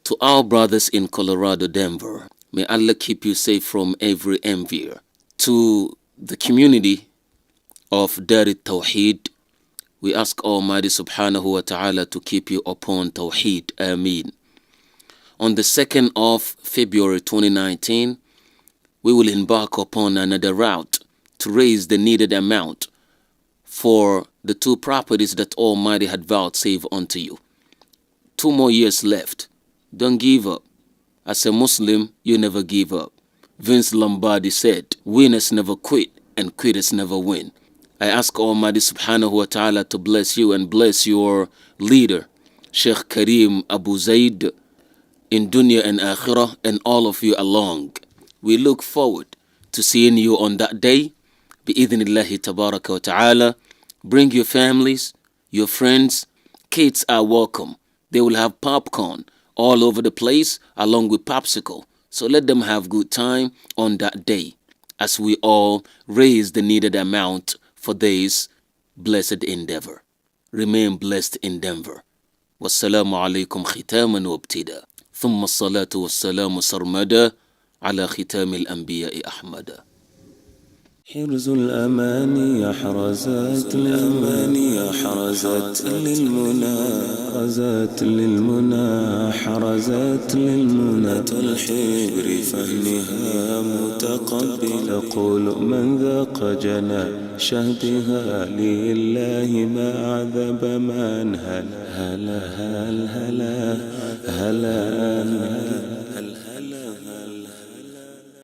To our brothers in Colorado, Denver, may Allah keep you safe from every envy. To the community of Dar Tawheed, we ask Almighty Subhanahu wa Ta'ala to keep you upon Tawheed. Ameen. On the 2nd of February 2019, we will embark upon another route to raise the needed amount for the 2 properties that Almighty had vouchsafed unto you. 2 more years left. Don't give up. As a Muslim, you never give up. Vince Lombardi said, winners never quit and quitters never win. I ask Almighty Subhanahu wa Ta'ala to bless you and bless your leader, Sheikh Karim AbuZaid, in dunya and akhirah, and all of you along. We look forward to seeing you on that day. Bi-idhnillahi tabaraka wa ta'ala. Bring your families, your friends. Kids are welcome. They will have popcorn all over the place along with popsicle. So let them have good time on that day as we all raise the needed amount for this blessed endeavor. Remain blessed in Denver. Wassalamu alaikum khitaman wa ibtida. ثم الصلاة والسلام سرمدا على ختام الأنبياء أحمدا. حرز الأماني حرزات للأماني حرزات للمنى حرزات للمنى حرزات للمنى الحبر فهمها متقبل قول من ذاق جنى شهدها لله ما عذب من هلا هلا هلا هلا هلا